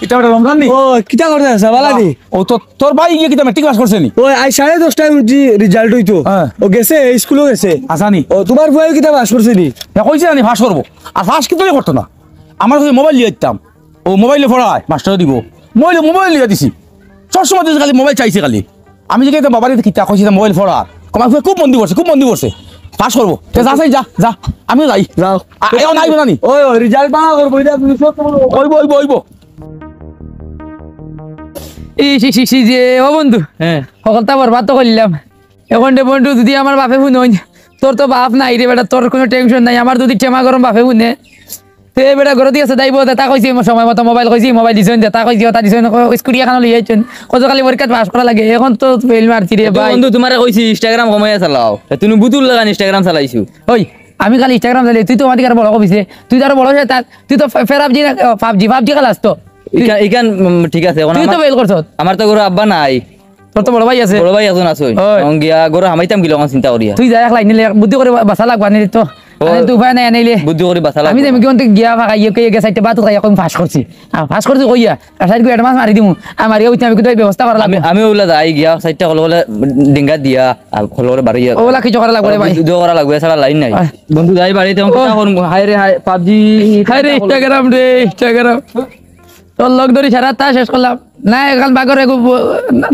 এটা একটা রমজান নি ও কিটা করতে আছে বালা নি ও তো তোর ভাই গিয়ে কিটা মেট্রিক পাস করছে নি ও আই 10:30টায় উঠি রেজাল্ট হইতো হ্যাঁ। ও গেছে স্কুলে গেছে আসানি ও তোমার বই কিটা পাস করছে নি কইছে আমি ফাঁস করবো আর ফাঁস কিন্তু করতো না আমার কাছে মোবাইল লিয়ে দিতাম ও মোবাইলে পড়ায় মাস্টার দিব মোবাইল লিয়ে দিছি সবসময় দিয়েছে খালি মোবাইল চাইছে খালি আমি যে বাবার কিতা কইছি মোবাইল পড়ার আমার খুব মন্দি করছে ফাঁস করবো যা সাই যা যা আমিও যাই যাও এও নাইব না নি ওই ওই রেজাল্ট বালা করবো এটা তুমি সব ওইব এই যে ও বন্ধু হ্যাঁ সকলটা বরবাদ তো করলাম এখন রে বন্ধু যদি আমার বাপে শুনই তোর তো বাপ নাই রে বেটা তোর কোনো টেনশন নাই আমার যদি টেমা গরম বাপে শুনে তে বেটা ঘর দিয়ে আছে যাইব তা কইছি সময় মতো মোবাইল কইছি মোবাইল দিছেন তা কইছি তা দিছেন স্কুটি এখন লিয়ে আইছেন কত কালি পরীক্ষা পাস করা লাগে এখন তো ফেল মারছি রে ভাই বন্ধু তোমারে কইছি ইনস্টাগ্রাম কমাইয়া চালাও তুমি বুতুল লাগা ইনস্টাগ্রাম চালাইছো ওই আমি খালি ইনস্টাগ্রাম চালাই তুই তো আমাদের বড় কইছে তুই তো আরো বড় হয়ে তুই তো ফেরাবজি না পাবজি খেলাস তো ইকান ঠিক আছে এখন তুই তো ফেল করছ আমার তো গরু আব্বা নাই তোর তো বড় ভাই আছে বড় ভাই এখন আছে ওই। গিয়া গরু হামাইতাম গিলা চিন্তা করিয়া তুই যাই একলাই নিলে বুদ্ধি করে বাসা লাগবা নিলে তো তুই উপায় নাই আনাইলে বুদ্ধি করে বাঁচালা আমি যেমন কেমন গিয়া ফাঁকা ইয়ে কে সাইডে বাত খাই এখন ফাঁস করছি ফাঁস করছি কইয়া আর সাইড করে মাছ মারি দিমু আমার ইয়ে আমি কিন্তু ব্যবস্থা করা লাগবে আমি ওলা যাই গিয়া সাইডটা হলো বলে ডিঙ্গা দিয়া আর হলো বলে বাড়ি ওলা কিছু করা লাগবে রে ভাই ভিডিও করা লাগবে এছাড়া লাইন নাই আয়। বন্ধু যাই বাড়িতে হাই রে হাই পাবজি হাই রে ইনস্টাগ্রাম তোর লগ ধরি সারা তা শেষ করলাম না এখন বাগর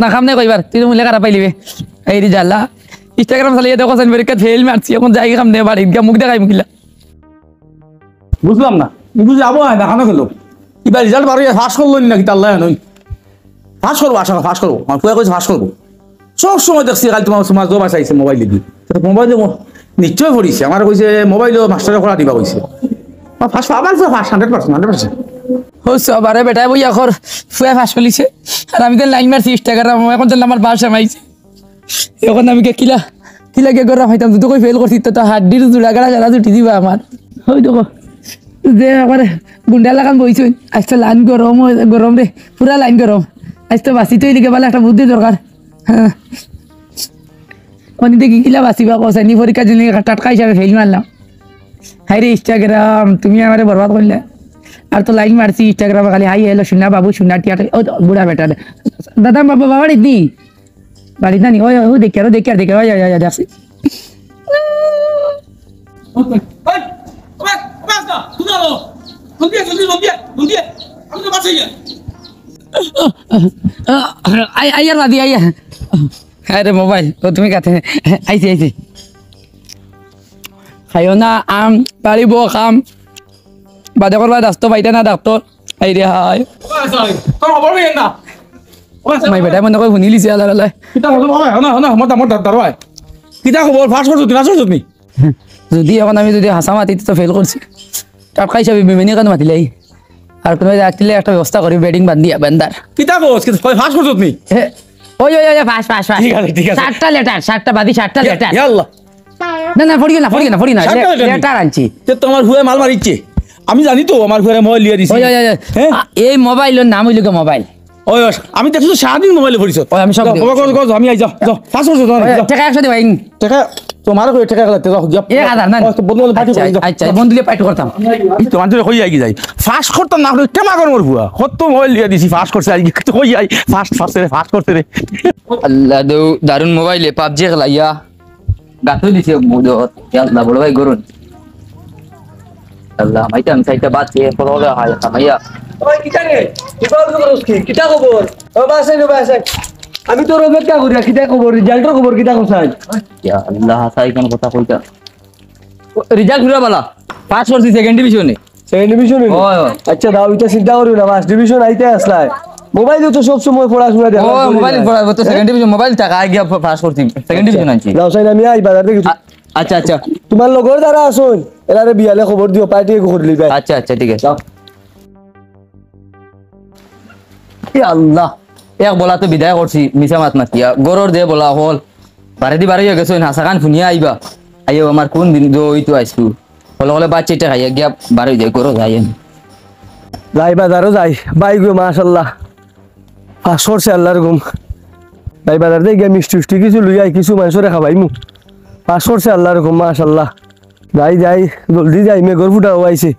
না খাম নাই কইবার তুই তো মুলে খারাপ পাইলিবে এই রে জাল্লা ইনস্টাগ্রাম চালিয়ে দেখো সেন পরীক্ষা ফেল মারছি এখন যাই খাম দে বাড়ি গিয়া মুখ দেখাই মুখিলা বুঝলাম না কিন্তু যাবো দেখানো গেল এবার রেজাল্ট বারো ফাঁস করলো নাকি তার লাই নই ফাঁস করবো আশা ফাঁস করবো আমার পুয়া কইছে ফাঁস করবো সব সময় দেখছি কাল তোমার জমা চাইছে মোবাইল দিবি মোবাইল নিশ্চয় পড়িছে আমার কইছে মোবাইলও মাস্টারে করা দিবা কইছে ফাঁস আবার ফাঁস 100% ও সবারে বেটায় বই এখন ফুয়া ফাঁস ফেলিছে আর আমি তো লাইন মারছি ইনস্টাগ্রাম এখন তো আমার বাসা মাইছে এখন আমি কিলা কে গরম হইতাম তুই তো কই ফেল করছিস তো হাড্ডির জোড়া গাড়া যারা জুটি দিবা আমার ওই দেখো যে আমার গুন্ডা লাগান বইছ আজ তো লাইন গরম রে পুরা লাইন গরম আজ তো বাসি তৈরি লিখে বলে একটা বুদ্ধি দরকার হ্যাঁ অনি দেখি কিলা বাসিবা কষা নি পরীক্ষা দিলে টাটকা হিসাবে ফেল মারলাম হাই রে ইনস্টাগ্রাম তুমি আমারে বরবাদ করলে আর তো লাইন মারছি ইনস্টাগ্রামে খালি হাই হ্যালো শুনা বাবু শুনা টিয়া ও বুড়া বেটা দাদা বাবা বাড়ি দি বাড়ি না নি ও দেখে দেখছি আইয়ার বাদি আইয়া হ্যাঁ রে মোবাইল ও তুমি কাছে আইছি খাইও না আম পারিব খাম বাদে করবা ডাক্তর পাইতে না ডাক্তর এই রে হাই তোর খবর নেই না মাই বেটা মনে করে শুনিলিছে আলাদা কিতা খবর আমার দাঁড়ায় কিতা খবর ফাঁস করছো তুই নাচো তুমি যদি এখন আমি যদি হাসা মাতি তো ফেল করছি টাটকা হিসাবে বিমেনি কেন মাতিলাই আর কোনো রাখলে একটা ব্যবস্থা করি বেডিং বান্ধিয়া বেন্দার কিতা কোস ফাঁস করছো তুমি ওই পাস ঠিক আছে 7টা লেটার 7টা বাদি 7টা লেটার ইয়াল্লাহ না ফড়ি না লেটার আনছি তোমার হুয়ে মাল মারিচ্ছে আমি জানি তো আমার ঘরে মোবাইল লিয়ে দিছি হ্যাঁ এই মোবাইলের নাম হইল মোবাইল ওই আমি দেখছো সারাদিন মোবাইলে পড়িছ আমি সব আমি আই যাও ফাঁস করছো তোমার টাকা 100 দিবাই টাকা তোমার কই টাকা লাগতে যাও 1000 না বন্ধু পার্টি করে যাও আচ্ছা বন্ধুলে পার্টি করতাম তোমার তো কই আই যাই ফাঁস করতাম না কেমা কর মোর হুয়া কত মোবাইল লিয়ে দিছি ফাঁস করছে আই কই আই ফাঁস করতে রে আল্লাহ দৌ দারুন মোবাইলে পাবজি খেলাইয়া গাতো দিছে বুদত আল্লাহ বড় ভাই গরুন আল্লাহ মাইতাম সাইটা বাচ্চে পড়লে হয় কামাইয়া ওই কিটা রে কিটা খবর ও বাসে আমি তোর অপেক্ষা করি কিটা খবর রেজাল্টের খবর কিটা কোথায় ইয়া আল্লাহ সাই কোন কথা কইতা রিজাল্ট ঘুরা বালা পাস করছি সেকেন্ড ডিভিশনে সেকেন্ড ডিভিশন ওই আচ্ছা দাও এটা চিন্তা করি না ফার্স্ট ডিভিশন আইতে আসলাই মোবাইলে তো সব সময় পড়াশোনা ও মোবাইল পড়া তো সেকেন্ড ডিভিশন মোবাইল টাকা গিয়া পাস করছি সেকেন্ড ডিভিশন আনছি যাও সাইন আমি আই বাজার থেকে আচ্ছা তোমার লগর দ্বারা আসুন এরারে বিয়ালে খবর দিও পার্টি করলি ভাই আচ্ছা ঠিক আছে ইয়া আল্লাহ এক বলা তো বিদায় করছি মিছা মাত মাতিয়া গরর দে বলা হল বাড়ি হয়ে গেছো হাসা খান শুনিয়া আইবা আইও আমার কোন দিন দই তো আইসু হলে বাচ্চাটা খাইয়া গিয়া বাড়ি যাই গরো যাই যাই বাজারও যাই বাই গো মাশাআল্লাহ পাস করছে আল্লাহর ঘুম যাই বাজার দিয়ে গিয়ে মিষ্টি কিছু লই আই কিছু মানুষরে খাবাইমু পাস করছে আল্লাহর ঘুম মাশাআল্লাহ যাই জলদি যাই মে গরু ফুটা আইছে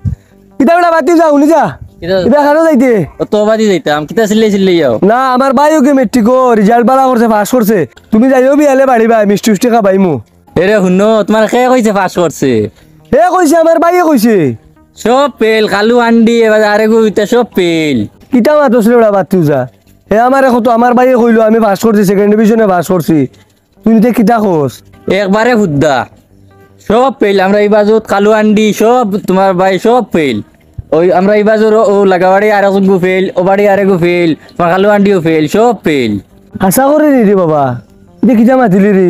কিতা বেটা বাতি যাও নি যা এটা কারো যাইতে তো বাদি যাইতাম কিতা চিল্লাই যাও না আমার ভাইও কি মেট্রিক রেজাল্ট বালা করছে পাস করছে তুমি যাইও বিয়ালে বাড়িবা মিষ্টি উষ্টি খাবাইমু এরে শুনো তোমার কে কইছে পাস করছে হে কইছে আমার ভাইয়ে কইছে সব পেল কালু আন্ডি এবার আরে গুইতে সব পেল কিতা মাতছরে ওরা বাদ তুই যা হে আমার এখন তো আমার ভাইয়ে কইলো আমি পাস করছি সেকেন্ড ডিভিশনে পাস করছি তুই তে কিতা খোস একবারে হুদ্দা সব পেল আমরা এই বাজুত কালু আন্ডি সব তোমার ভাই সব পেল ওই আমরা এই বাজুর ও লাগাবাড়ি আর এক গু ফেল ও বাড়ি আরে গু ফেল তোমার কালু আন্ডিও ফেল সব পেল আশা করে নি রে বাবা এটা কিতা মাতিলি রে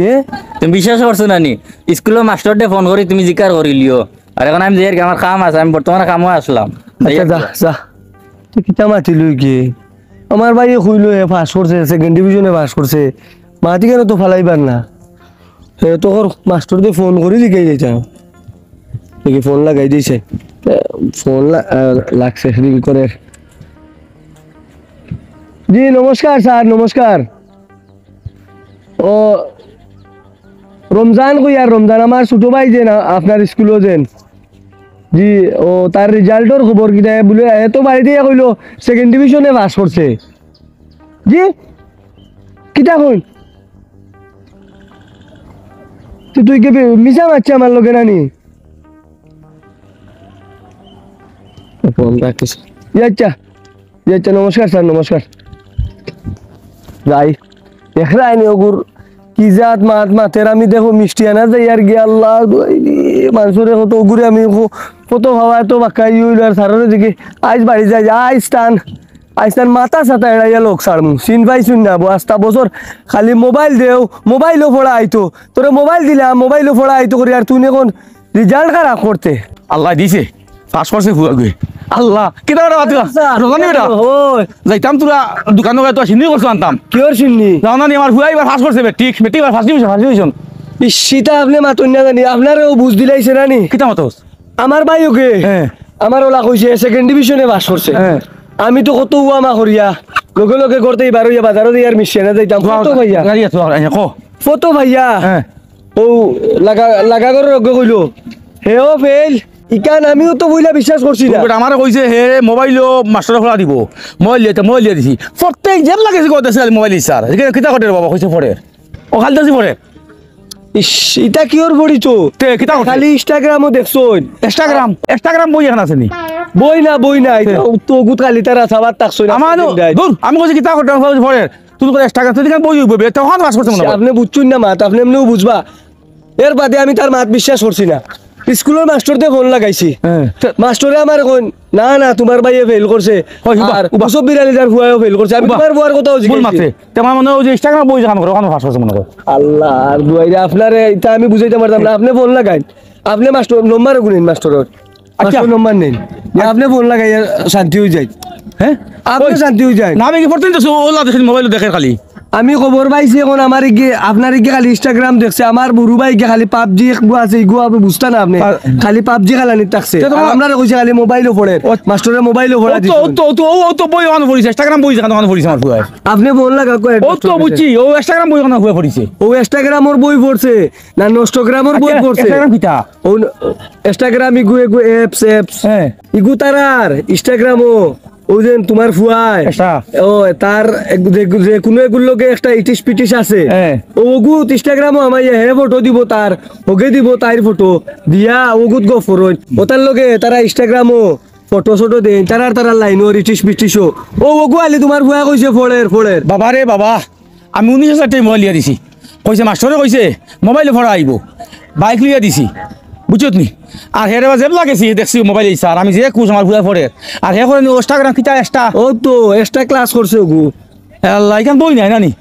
তুমি বিশ্বাস করছো না নি স্কুলের মাস্টার ডে ফোন করি তুমি জিকার করিলিও আর এখন আমি যে আমার কাম আছে আমি বর্তমানে কামও আসলাম আচ্ছা যা যা তুই কিতা মাতিলি কি আমার ভাইয়ে কইলো এ পাস করছে সেকেন্ড ডিভিশনে পাস করছে মাটি কেন তো ফালাইবার না হে তোর মাস্টার দিয়ে ফোন করি লিখাই যাইতাম দেখি ফোন লাগাই দিয়েছে ফোন লাগছে কি করে জি নমস্কার স্যার নমস্কার ও রমজান কই আর রমজান আমার ছোট ভাই যে না আপনার স্কুলও যেন জি ও তার রেজাল্টর খবর কিটা বলে এত বাড়ি দিয়ে কইলো সেকেন্ড ডিভিশনে পাস করছে জি কিটা কই তুই কে মিশা মারছে আমার লোকে নানি ফোন রাখিস আচ্ছা আচ্ছা নমস্কার স্যার নমস্কার যাই দেখলাই নি ওগুর কি জাত মাত মাতের আমি দেখো মিষ্টি আনা যাই আর গিয়ে আল্লাহ মানুষের কত ওগুরে আমি কত হওয়া এত বাক্কাই হইল আর সারের দিকে আইস বাড়ি যাই আইস তান মাথা সাথা এড়াইয়া লোক সারমু চিন পাই শুন না আস্তা বছর খালি মোবাইল দেও মোবাইলও ফোড়া আইতো তোরে মোবাইল দিলাম মোবাইলও ফোড়া আইতো করি আর তুই এখন রেজাল্ট খারাপ করতে আল্লাহ দিছে পাস করছে ফুয়া গই আল্লাহ কিতা ওটা বাতিলা রজানি বেটা যাইতাম তোরা দোকান দোকান তো সিন্নি করছো আনতাম কিয়র শুননি জানানি আমার ফুয়া এবার পাস করছে মেট্রিক এবার ফার্স্ট ডিভিশন শীতা আপনি মাতুন না জানি আপনারও বুঝ দিলাইছে নানি কিতা মতস আমার ভাই ওকে হ্যাঁ আমার ওলা কইছে সেকেন্ড ডিভিশনে পাস করছে হ্যাঁ আমি তো কত উয়ামা করিয়া লগে লগে করতে এবার হইয়া বাজারও দিয়ে আর মিশিয়ে যাইতাম কত ভাইয়া গাড়ি আছে কো কত ভাইয়া হ্যাঁ ও লাগা করে রগে কইলো হেও ফেল ইকান আমিও তো বইলা বিশ্বাস করছি না আমার কইছে হে মোবাইলও মাস্টার খোলা দিব মোবাইল দিয়ে দিছি প্রত্যেক যেন লাগেছে কইতেছে মোবাইল স্যার কিতা করে বাবা কইছে পড়ে ও খালি দাসি পড়ে ইস এটা কিওর বড়িছো তে কিতা করছে? খালি ইনস্টাগ্রামও দেখছো ইনস্টাগ্রাম বই এখানে আছে নি বই না এটা তো গুত খালি তারা সবার তাকছো না আমার দূর আমি কইছি কিতা করতে পড়ে তুই করে ইনস্টাগ্রাম তুই বই হইবে তখন পাস করছে মনে হয় আপনি বুঝছুন না মাত আপনি এমনিও বুঝবা এর বাদে আমি তার মাত বিশ্বাস করছি না স্কুলের মাস্টারতে ফোন লাগাইছি হ্যাঁ। মাস্টারে আমার কোন না তোমার ভাইয়ে ফেল করছে আর 242,000 ফুয়াও ফেল করছে আমি তোমার বুয়ার কথাও ভুল জিজ্ঞাসা মাত্রে তোমার মনে হয় যে ইনস্টাগ্রাম বই যেখানে করে ওখানে পাস করছে মনে হয় আল্লাহ আর দুয়াইরা আপনারে এটা আমি বুঝাইতে পারতাম না আপনি ফোন লাগাইন আপনি মাস্টার নম্বর গুনেন মাস্টারের মাস্টার নম্বর নেন আপনি ফোন লাগাই শান্তি হয়ে যায় হ্যাঁ আপনি শান্তি হয়ে যায় না আমি কি প্রতিদিন তো ওলা দেখি মোবাইল দেখে খালি আমি খবর পাইছি এখন আমার আপনার খালি ইনস্টাগ্রাম দেখছে আমার বুড়ু ভাই খালি পাবজি আছে ইগুয়া আপনি বুঝতা না আপনি খালি পাবজি খেলানি থাকছে আপনারা কইছে খালি মোবাইলও পড়ে মাস্টারের মোবাইলও পড়া দিছে ও তো বই ওখানে পড়িছে ইনস্টাগ্রাম বই যেখানে ওখানে পড়িছে আমার ফুয়ায় আপনি ফোন লাগা কয় ও তো বুঝছি ও ইনস্টাগ্রাম বই ওখানে ফুয়া পড়িছে ও ইনস্টাগ্রামের বই পড়ছে না ইনস্টাগ্রামের বই পড়ছে ইনস্টাগ্রাম কিতা ও ইনস্টাগ্রাম ইগু অ্যাপস হ্যাঁ ইগু তারার ইনস্টাগ্রামও ও যে তোমার ফুয়ায় আচ্ছা। ও তার যে কোনো এগুলোকে একটা ইটিস পিটিস আছে হ্যাঁ। ওগু ইনস্টাগ্রামও আমার হে ফটো দিব তার ওকে দিব তার ফটো দিয়া ওগুত গো ফরন ও তার লগে তারা ইনস্টাগ্রামও ফটো সটো দেন তারার লাইন ও ইটিস পিটিসও ও ওগু আলি তোমার ফুয়া কইছে ফোড়ের বাবা রে বাবা আমি 19,000 টাকা মোবাইল লিয়া দিছি কইছে মাস্টারে কইছে মোবাইলে ভরা আইব বাইক লিয়া দিছি বুঝছত নি আর হেরে জেব লাগেছি দেখছি মোবাইল স্যার আমি যে কুছ আমার ভুয়া পড়ে আর হে করে ইনস্টাগ্রাম কিতা এক্সট্রা ও তো এক্সট্রা ক্লাস করছে ওগু আল্লাহ ইকান বই নাই নানি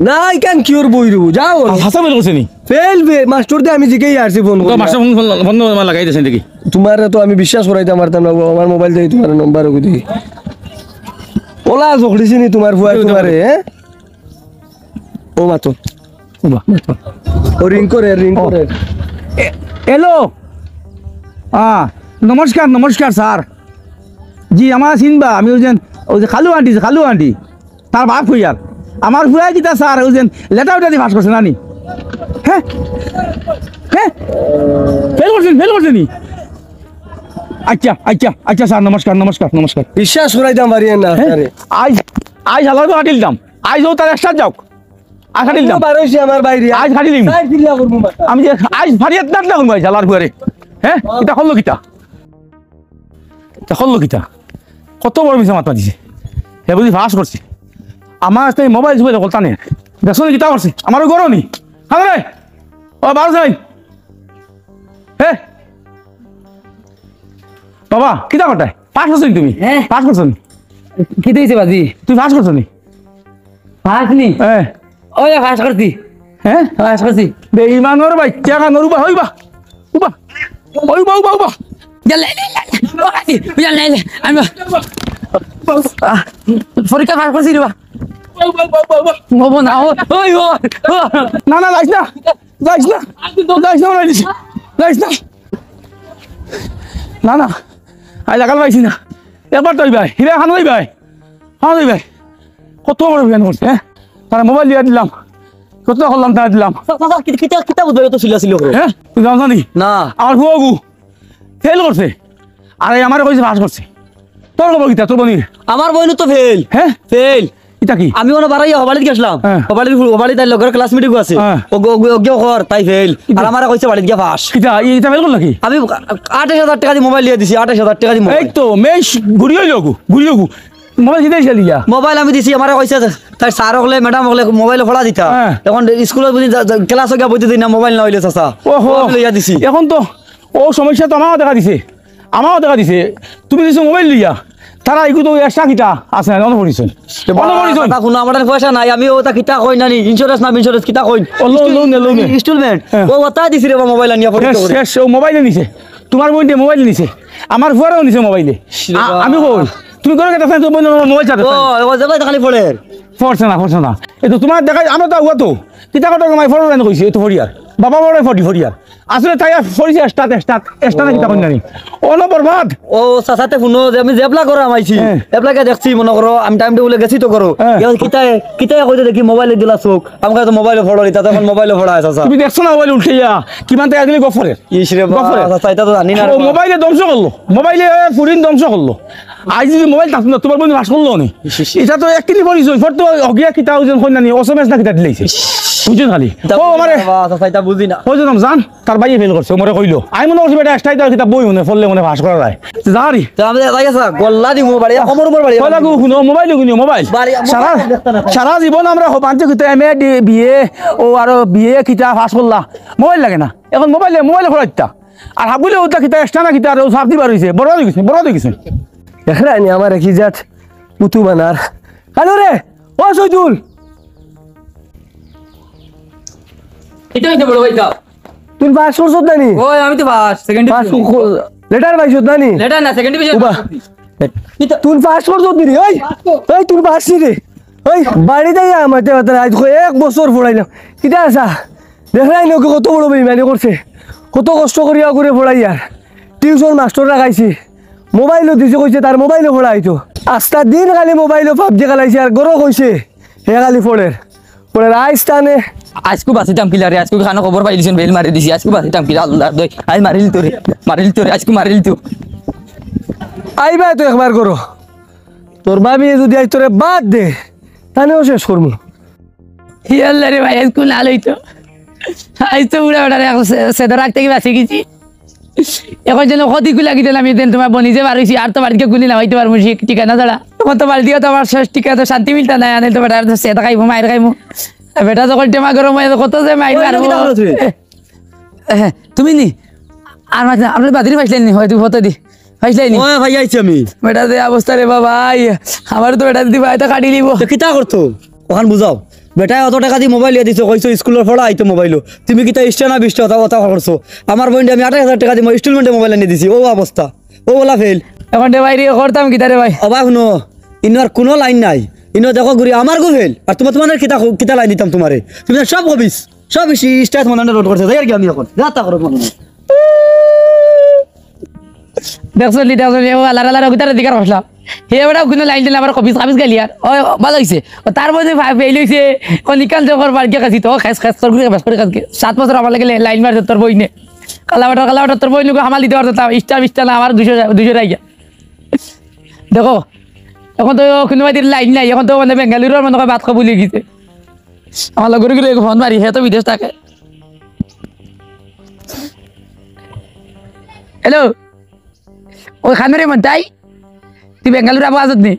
না কেন কিওর বই রু যাও হাসা বই করছে নি ফেল মাস্টার দিয়ে আমি জিকেই আসছি ফোন তো মাস্টার ফোন লাগাই দিয়েছেন দেখি তোমার তো আমি বিশ্বাস করাইতে পারতাম না আমার মোবাইল থেকে তোমার নম্বর ওকে দিই ওলা জখড়িছি নি তোমার ফুয়া তোমারে ও মাতো ও রিং করে হ্যালো নমস্কার স্যার জি আমার চিনবা আমি ওই যে খালু আন্টি তার বাপ ফুয়ার আমার ফুয়া কিতা স্যার ওই যে লেটার উঠা দিয়ে পাস করছে নানি হ্যাঁ ফেল করছেন নি আচ্ছা আচ্ছা আচ্ছা স্যার নমস্কার নমস্কার নমস্কার বিশ্বাস করাইতাম পারি না আরে আজ আজ হালার কাটিল দাম আজ ও তার একসাথ যাও আজ কাটিল দাম বার হইছে আমার বাইরে আজ কাটিল তাই ফিল্লা করব মাথা আমি যে আজ ফারিয়াত না লাগুন ভাই জ্বালার বুয়ারে হ্যাঁ এটা হল্লো কিতা এটা হল্লো কিতা কত বড় মিশা মাথা দিছে হে বুঝি ফাঁস করছি আমার তো মোবাইল ছুবে কলতা নেই দেখছো কিতা করছে আমারও গরম নি হ্যাঁ রে ও বারো যাই হে বাবা কিতা করতাই পাস করছো নি তুমি হ্যাঁ। পাস করছো নি কি দিয়েছে বাজি তুই পাস করছো নি ফাঁস নি হ্যাঁ ওই ফাঁস করছি হ্যাঁ ফাঁস করছি বেঈমানোর বাচ্চা কানোর উবা হইবা উবা উবা উবা উবা আমি পরীক্ষা ফাঁস করছি রে বা হবো না ওই ও না না যাইস না যাইস না যাইস না ওরা দিছি যাইস না না না আজ লাগাল পাইছি না এবার তো ভাই হিরে খান ওই ভাই হ্যাঁ ওই ভাই কত বড় বিয়ান করছে হ্যাঁ তারা মোবাইল দিয়ে দিলাম কত করলাম তারা দিলাম কিতা বুঝবে তো ছিল হ্যাঁ তুই জানো নি না আমার ফুয়াগু ফেল করছে আর এই আমার কইছে পাস করছে তোর খবর কিতা তোর বনির আমার বইনু তো ফেল হ্যাঁ ফেল এটা কি আমি ওনা বাড়াইয়া হবালিত গেছিলাম হ্যাঁ। হবালিত তাই লগর ক্লাস মিটিং আছে হ্যাঁ। ওগে কর তাই ফেল আর আমার কইছে বাড়িত গিয়া পাস কিতা এটা ফেল করল নাকি আমি 28000 টাকা দিয়ে মোবাইল দিয়ে দিছি 28000 টাকা দিয়ে এই মোবাইল তো মেশ ঘুরিয়ে যোগু মোবাইল কিনে এসে লিয়া মোবাইল আমি দিছি আমার কইছে তাই স্যার হলে ম্যাডাম হলে মোবাইল ফড়া দিতা হ্যাঁ। এখন স্কুলে বুঝি ক্লাসে গিয়া বইতে দিই না মোবাইল না হইলে চাচা ওহো লইয়া দিছি এখন তো ও সমস্যা তো আমারও দেখা দিছে তুমি দিছো মোবাইল লিয়া তারা এগুলো তো এক্সট্রা কিটা আছে না অন পড়িছেন কথা শুনো আমার পয়সা নাই আমি ওটা কিতা কই নানি ইন্স্যুরেন্স না ইন্স্যুরেন্স কিতা কই লোন ইনস্টলমেন্ট হ্যাঁ। ও ওটা দিছি রে মোবাইল আনিয়া পরীক্ষা করে শেষ ও মোবাইলে নিছে তোমার বোন দিয়ে মোবাইল নিছে আমার ফুয়ারও নিছে মোবাইলে আমি কই তুমি করে কেটে তুমি মোবাইল চালাতে ও যাবে খালি পড়ে ফরছে না এই তো তোমার দেখা আমরা তো আগুয়া তো কিতা কথা মাই ফটো রান কইছে এই তো ফরিয়ার বাবা বড় ফরিয়ার আসলে তাই ফরিছে স্টার্ট না কিতা কই নানি অন বরবাদ ও সাসাতে শুনো যে আমি জেবলা করে আমাইছি হ্যাঁ। এবলাকে দেখছি মনে করো আমি টাইম টেবিলে গেছি তো করো হ্যাঁ। কিতা কইতে দেখি মোবাইলে দিলা চোখ আমাকে তো মোবাইলে ফটো দিতা তখন মোবাইলে ফটো আছে সাসা তুমি দেখছো না মোবাইল উল্টাইয়া কিমান টাকা দিলে গফরে ইসরে গফরে সাসা এটা তো জানি না ও মোবাইলে ধ্বংস করলো মোবাইলে ফুরিন ধ্বংস করলো আজ যদি মোবাইল থাকতো না তোমার বন্ধু ভাস করলো নি এটা তো এক কিনি পরিচয় ফটো অগিয়া কিতা ওজন কই নানি অসমেস না কিতা দিলাইছে বুঝছো খালি ও আমারে সাসা এটা বুঝি না ওই জন্য জান তার বাইয়ে ফেল করছে মরে কইলো আমি মনে করছি বেটা এক্সট্রা কিতা বই মনে ফললে মনে ভাস করা যায় জারি তো আমি যাই আছে গল্লা দি মোবাইল কমর উপর বাড়ি কয়লা গো শুনো মোবাইল গুনিও মোবাইল বাড়ি- সারা মোবাইল দেখতে না। সারা জীবন আমরা হবাঞ্চ কিতা এমএ বিএ ও আর বিএ কিতা পাস করলা মোবাইল লাগে না এখন মোবাইলে ফলাইতা আর হাবুলে ওটা কিতা এক্সট্রা না কিতা আর সাপ দিবার হইছে বড় হয়ে গেছে এখরানি আমার কি জাত পুতু বানার হ্যালো রে ও সজুল এটা হইতে বড় ভাই দাও তুই পাস করছত নানি ওই আমি তো পাস সেকেন্ড পাস লেটার পাইছত নানি লেটার না সেকেন্ড ডিভিশন উবা তুই পাস করছত নি ওই ওই তুই পাস রে ওই বাড়ি যাই আমার তেরা আজ এক বছর পড়াইলাম কিটা আসা দেখলাই লোকে কত বড় বেইমানি করছে কত কষ্ট করিয়া করে পড়াই আর টিউশন মাস্টার রাখাইছি মোবাইলও দিছে কইছে তার মোবাইলও পড়াইতো আস্তা দিন খালি মোবাইলও পাবজি খেলাইছে আর গরো কইছে হে খালি পড়ের আইস টানে আজকু বাসিতাম কিলারে আজকু খানো খবর পাই দিছেন বেল মারি দিছি আজকু বাসিতাম কিলা আল্লাহ দই আই মারিল তোরে আজকু মারিল তো আইবা তো একবার করো তোর ভাবি যদি আজ তোরে বাদ দে তাহলেও শেষ করবো হি আল্লাহ রে ভাই আজকু না লইতো আজ তো উড়া উড়া সেদা রাখতে কি বাসি গেছি এখন যেন ক্ষতি গুলা গিয়ে আমি দেন তোমার বনি যে বাড়িছি আর তো বাড়িতে গুলি না হইতে পারবো সে ঠিকানা ছাড়া তখন তো বাড়ি দিয়ে তো আমার শেষ ঠিকা তো শান্তি মিলতা নাই আনে তো বেটা সেটা খাইবো মায়ের খাইবো বেটা যখন টেমা গরম হয় কত যে মাইর মারবো তুমি নি আর মাঝে আপনার বাদিরি পাইছিলেন নি হয়তো ফটো দি পাইছিলেন নি ওই ভাই আইছি আমি বেটা যে অবস্থা রে বাবা আমার তো বেটা দিদি ভাই তো কাটি নিব তো কিতা করতো ওখান বুঝাও বেটায় অত টাকা দিয়ে মোবাইল দিছো কইছো স্কুলের পড়া আইতো মোবাইল তুমি কিতা ইস্টা না বিশটা কথা করছো আমার বোনটা আমি 28000 টাকা দিয়ে ইনস্টলমেন্টে মোবাইল এনে দিছি ও অবস্থা ও বলা ফেল এখন রে ভাই রে করতাম কি তারে ভাই অবাক শুনো ইনার কোনো লাইন নাই ইনো দেখো ঘুরি আমার গো ফেল আর তোমার কিতা কিতা লাইন দিতাম তোমারে তুমি সব হবিস সব স্টাইল মনে রোড করছে যাই আর কি আমি এখন যাতা করো মনে দেখলি ও আলার আলার গিটার দিকার বসলাম হে বেটা কোনো লাইন দিলে আমার কপিস কাপিস গেলি আর ও ভালো হইছে তার মধ্যে ফেল হইছে ও নিকাল যখন বাড়ি কাছি তো খাস তোর ঘুরে বাস করে কাজ 7 বছর আমার লাগে লাইন মারছে তোর বই নে কালাবাটার তোর বই নিকো হামাল দিতে পারতাম স্টার না আমার 200 রাইয়া দেখো এখন তো কোনোবা দিন লাইন নাই এখন তো মানে বেঙ্গালুরুর মনে হয় ভাত খাবো বলে গেছে আমার লগর গেলে ফোন মারি হে তো বিদেশ থাকে হ্যালো ওই খানারে মন তাই তুই বেঙ্গালুরু আবো আজত নি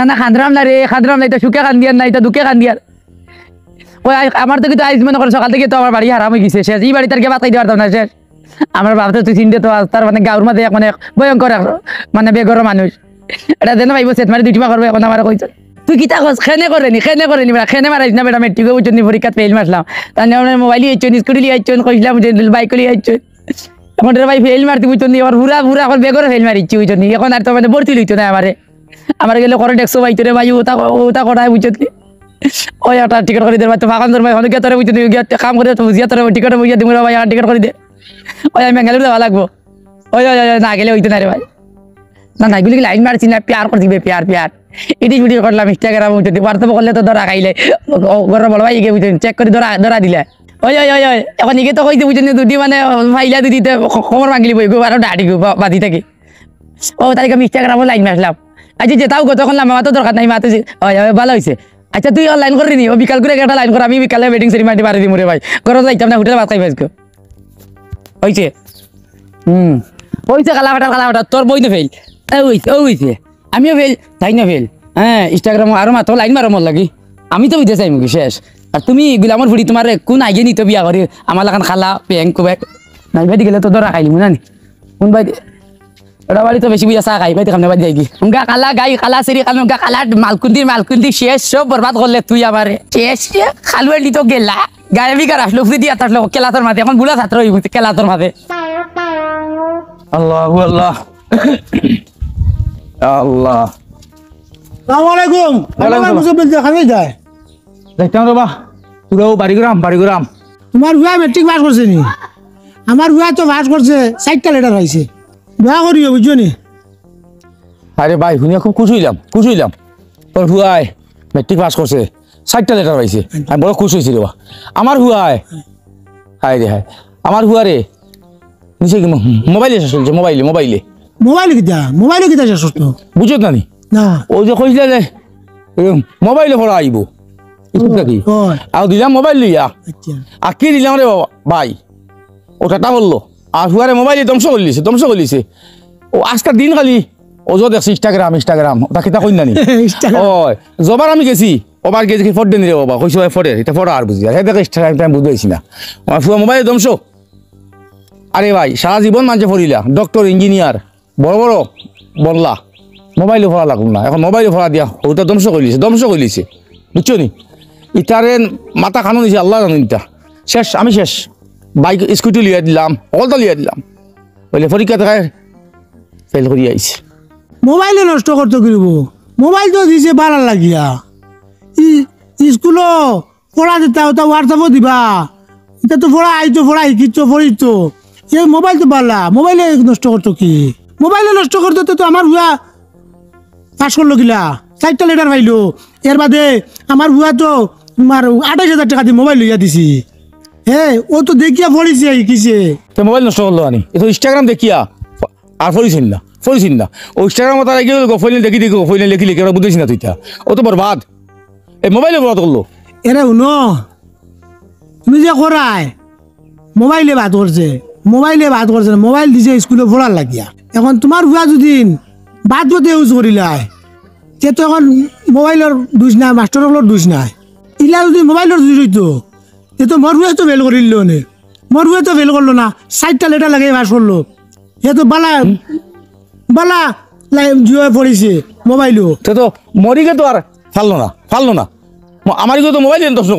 না খান্দ্রাম না রে খান্দ্রাম নাই তো সুখে খান দিয়ার নাই তো দুঃখে খান দিয়ার ওই আমার তো কিন্তু আইজ মনে করে সকাল থেকে তো আমার বাড়ি হারাম হয়ে গেছে শেষ এই বাড়ি তার কে বাতাই দেওয়ার না শেষ আমার বাবা তুই চিনতে তো তার মানে গাঁর মধ্যে মানে ভয়ঙ্কর মানে বেগর মানুষ এটা যেন ভাইব সেট মারি দুইটি মা করবে এখন আমার কইছে তুই কিতা কস খেনে করেনি খেনে মারাইছ না বেটা মেট্রিকে উচ্চনি পরীক্ষা ফেল মারলাম তার মোবাইল আইছন স্কুটি লিয়ে আইছন কইলাম যে বাইক লিয়ে আইছন এখন ভাই ফেল মারতি বুঝছনি আবার পুরা এখন বেগর ফেল মারিছি বুঝছনি এখন আর তো মানে ভর্তি লইতো না আমার গেলে করে দেখছো বাইতো রে ভাই ওটা করায় বুঝছনি ওই একটা টিকিট করে দে ভাই তো ফাঁকান ধর ভাই অনেক তোরে বুঝছনি কাম করে তো বুঝিয়া তোরে টিকিট বুঝিয়া দিমু ভাই আর টিকিট করে দে ওই আমি বেঙ্গালুরু যাওয়া লাগবো ওই না গেলে হইতো না রে ভাই না এগুলি লাইন মারছি না প্যার করে দিবে প্যার এডিট ভিডিও করলাম ইনস্টাগ্রাম উঠতে হোয়াটসঅ্যাপ করলে তো ধরা খাইলে ঘর বলো ভাই এগে বুঝছেন চেক করে ধরা দিলে ওই এখন এগে তো কইতে বুঝছেন দুটি মানে ফাইলা দিতে খবর মাগলি বই গো আর ডাড়ি গো বাদি থাকে ও তারিখে আমি ইনস্টাগ্রামও লাইন মারলাম আচ্ছা যেটাও গো তখন আমার তো দরকার নাই মাতে ভালো হয়েছে আচ্ছা তুই লাইন করে নি ও বিকাল করে একটা লাইন কর আমি বিকালে ওয়েডিং সেরিমানি পারে দিই মোরে ভাই ঘরে যাইতাম না হোটেলে ভাত খাই ভাইকে হয়েছে হয়েছে কালাফাটা তোর বই না ফেল ওইছে আমিও ফেল তাই না ফেল হ্যাঁ ইনস্টাগ্রাম আরো মাত্র লাইন মারো মন লাগি আমি তো বুঝতে চাই মুখে শেষ আর তুমি গুলামর ফুড়ি তোমার কোন আগে নিত বিয়া করি আমার লাগান খালা পেঙ্ক কুবেক নাই ভাই গেলে তো ধরা খাইলি না নি কোন ভাই ওটা বাড়ি তো বেশি বুঝা চা খাই ভাই দেখাম বাদ যাই কি উনকা কালা গাই কালা সেরি কাল উনকা কালা মালকুন্দি শেষ সব বরবাদ করলে তুই আমারে শেষ খালুয়ার তো গেলা গায়ে বিকার আসলো ফ্রি দিয়া আসলো কেলাতর মাঝে এখন বুলা ছাত্র হয়ে গেছে কেলাতর মাঝে আল্লাহ আল্লাহ আল্লাহ আসসালামু আলাইকুম ওয়ালাইকুম মুসবিল দেখাবে যায় দেখতাম রে বা পুরো বাড়িগ্রাম তোমার ভুয়া মেট্রিক পাস করছে নি আমার ভুয়া তো পাস করছে 60টা লেটার পাইছে ভুয়া করিও বুঝছো নি আরে ভাই শুনিয়া খুব খুশ হইলাম তোর হুয়াই মেট্রিক পাস করছে 60টা লেটার পাইছে আমি বড় খুশ হয়েছি রে বা আমার হুয়াই হায় রে হায় আমার হুয়ারে নিচে কি মোবাইলে শেষ চলছে মোবাইলে মোবাইলে কিতা শেষ তো বুঝত না নি না ও যে কইছিলে যে মোবাইলে পড়া আইব স্কুলটা কি হয় আর দিলাম মোবাইল লইয়া আচ্ছা আর কি দিলাম রে বাবা ভাই ও টাটা বললো আর হুয়ারে মোবাইলে ধ্বংস করলিছে ও আজকাল দিন খালি ও যো দেখছি ইনস্টাগ্রাম ওটা কিতা কই নানি Instagram। ও জবার আমি গেছি ওবার গেছি কি ফটো দেন রে বাবা কইছো ফটো এটা ফটো আর বুঝি আর হে দেখে ইনস্টাগ্রাম টাইম বুঝাইছি না আমার ফুয়া মোবাইলে ধ্বংস আরে ভাই সারা জীবন মানুষে পড়িলা ডক্টর ইঞ্জিনিয়ার বড় বললা মোবাইলে পড়া লাগুম না এখন মোবাইলে পড়া দিয়া ওটা ধ্বংস করলিছে বুঝছো নি ইটারে মাথা খানো নিছে আল্লাহ জানো ইটা আমি শেষ বাইক স্কুটি লিয়া দিলাম অলটা লিয়া দিলাম বলে পরীক্ষা দেখায় ফেল করি আইছে মোবাইলে নষ্ট করতে করিব মোবাইল তো দিছে বাড়ার লাগিয়া স্কুলও পড়া দিতা ওটা হোয়াটসঅ্যাপও দিবা এটা তো পড়া শিখিছো পড়িতো এই মোবাইল তো বাড়লা মোবাইলে নষ্ট করতো কি মোবাইলে নষ্ট করতে তো আমার ভুয়া পাস করলো কিলা 60টা লেটার পাইলো এর বাদে আমার ভুয়া তো তোমার 28,000 টাকা দিয়ে মোবাইল লইয়া দিছি হ্যাঁ ও তো দেখিয়া পড়িছে শিখিছে তো মোবাইল নষ্ট করলো আনি এটা ইনস্টাগ্রাম দেখিয়া আর ফরিছিন না ও ইনস্টাগ্রাম তারা গিয়ে গফইলে দেখি গফইলে লিখি ওরা বুঝেছি না তুইটা ও তো বরবাদ এই মোবাইলে বরবাদ করলো এরে শুনো তুমি যে করায় মোবাইলে বাদ করছে না মোবাইল দিছে স্কুলে পড়ার লাগিয়া এখন তোমার ভুয়া যদি বাদ পথে ইউজ করিলাই তে তো এখন মোবাইলের দোষ নাই মাস্টারের দোষ নাই ইলা যদি মোবাইলের দোষ হইতো তে তো মোর ভুয়া তো ফেল করিল নে মোর ভুয়া তো ফেল করলো না 60টা লেটার লাগে পাস করলো এ তো বালা জুয়া পড়িছে মোবাইলও তো মরিকে তো আর ফাললো না আমার তো মোবাইল ধ্বংস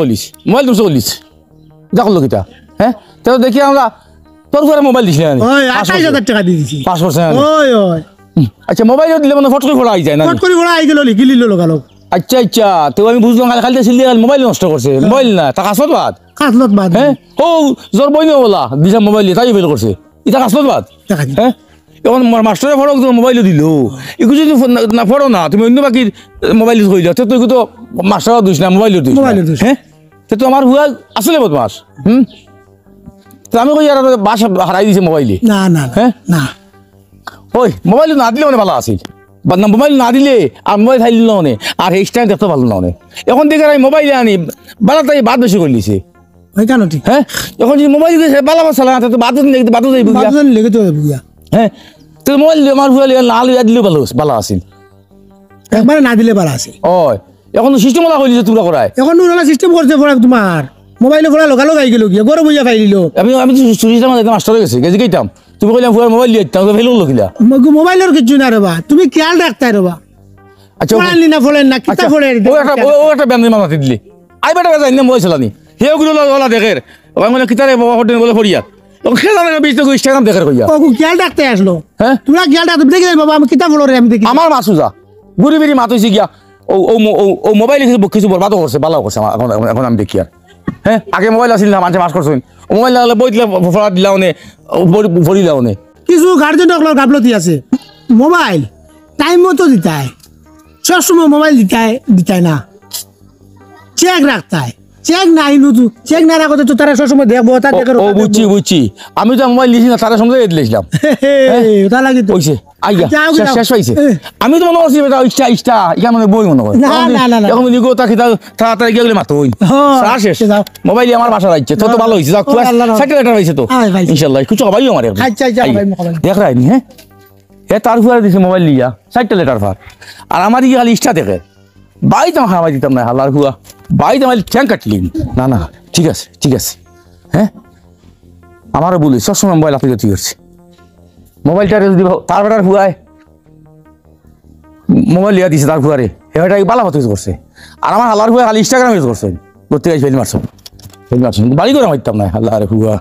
করলিস যা করলো কিটা হ্যাঁ তো দেখি আমরা তোর ঘরে মোবাইল দিস না ওই 28,000 টাকা দিয়ে দিছি 5% ওই আচ্ছা মোবাইল দিলে মানে ফট করে ফোড়া আই যায় না ফট করে ওরা আই গেল লিখি লিল লোকালো আচ্ছা তো আমি বুঝলাম খালি সিলি মোবাইল নষ্ট করছে মোবাইল না তা কাছত বাদ কাতলত বাদ হ্যাঁ ও জোর বই না বলা দিলাম মোবাইল তাই ফেল করছে এটা কাছত বাদ টাকা দি হ্যাঁ এখন মাস্টারে ফটো মোবাইলও দিল এগুলো যদি না ফটো না তুমি অন্য বাকি মোবাইল ইউজ করিল তো তুই তো মাস্টারও দিস না মোবাইলও দিস মোবাইলের দোষ। হ্যাঁ তো আমার হুয়া আসলে বদমাস তো আমি কই আর বাসা হারাই দিছে মোবাইলে না না না, হ্যাঁ? না ওই মোবাইল না দিলে মানে ভালো আছিল বা না মোবাইল না দিলে আর মোবাইল থাইল না অনে আর এই স্ট্যান্ড দেখতে ভালো না অনে এখন দেখে আমি মোবাইলে আনি বালা তাই বাদ বেশি করে লিছে ওই কেন ঠিক হ্যাঁ এখন যদি মোবাইল দিয়ে বালা মশলা না তো বাদ দেখতে বাদ যাইব গিয়া বাদজন লেগে তো বুঝিয়া হ্যাঁ তো মোবাইল আমার ফুয়ালি না আলু দিলেও ভালো আছিল একবারে না দিলে ভালো আছে ওই এখন সিস্টেম ওলা কইলিছে তোমরা করায় এখন ওরা সিস্টেম করছে পড়া তোমার মোবাইলে পড়া লোকালো গাই গেল গিয়া গরম হইয়া পাইলিল আমি আমি তো সিস্টেম মাস্টার হয়ে গেছে গেছি কইতাম তুমি কইলাম ফুয়ার মোবাইল দিয়ে তো ফেলে উঠলো কিলা মোবাইলের কিছু না রবা তুমি খেয়াল রাখতে রবা আচ্ছা পড়ালি না ফলেন না কিতা ফলে ও একটা ব্যান্ড মানাতে দিলি আই বেটা যাই না মোবাইল চালানি সেগুলো ওলা দেখের ওই মানে কিতারে হোটেল বলে ফরিয়া ও খেলা না বিশ টাকা ইনস্টাগ্রাম দেখের কইয়া ও খেয়াল রাখতে আসলো হ্যাঁ তোরা খেয়াল রাখতে দেখে বাবা আমি কিতা ফলো রে আমি দেখি আমার মাসু যা ঘুরি ফিরি মাত হয়েছে গিয়া ও ও ও মোবাইলে কিছু বরবাদও করছে ভালো করছে এখন এখন আমি দেখি আর হ্যাঁ আগে মোবাইল আসিল না মানুষ মাস করছেন মোবাইল লাগলে বই দিলে ফোড়া দিলাও নে ভরি লাও নে কিছু গার্জেন গাফলতি আছে মোবাইল টাইম মতো দিতায় সবসময় মোবাইল দিতায় না চেক রাখতায় চেক নাই নতু চেক না রাখতে তো তারা সবসময় দেখবো তা দেখে ও বুঝছি আমি তো মোবাইল লিখি না তার সঙ্গে দিয়েছিলাম ওটা লাগি তো হইছে আইয়া যাও, যাও। শেষ হইছে এ। আমি তো মনে করছি বেটা ইচ্ছা ইয়া মানে বই মনে করে না, না, না, না। এখন নিগো তাকে তাড়াতাড়ি গেলে মাতো হই হ্যাঁ, শেষ যাও। মোবাইলে আমার বাসা রাখছে তো ভালো হইছে যাও ও, আল্লাহ রহম। সেটেলাইটার হইছে তো আয়, ভাই। ইনশাআল্লাহ কিছু হবাই আমার এখন। আচ্ছা, আচ্ছা, আইয়া। ভাই, মোবাইল। দেখ রাইনি হ্যাঁ এ তার ফুয়ারে দিছে মোবাইল লিয়া সাইটটা লেটার ফার আর আমার ইয়ে খালি ইচ্ছা দেখে বাইতে আমার খাওয়াই দিতাম না হাল্লার হুয়া বাইতে আমার ঠ্যাং কাটলি না না ঠিক আছে হ্যাঁ আমারও বলি সবসময় মোবাইল আপনি ঠিক করছি মোবাইলটা যদি তার বেটার হুয়ায় মোবাইল লিয়া দিছে তার হুয়ারে এবারটা বালা মতো ইউজ করছে আর আমার হাল্লার হুয়া খালি ইনস্টাগ্রাম ইউজ করছে করতে গেছে ফেল মারছো বাড়ি করে মারতাম না হাল্লার হুয়া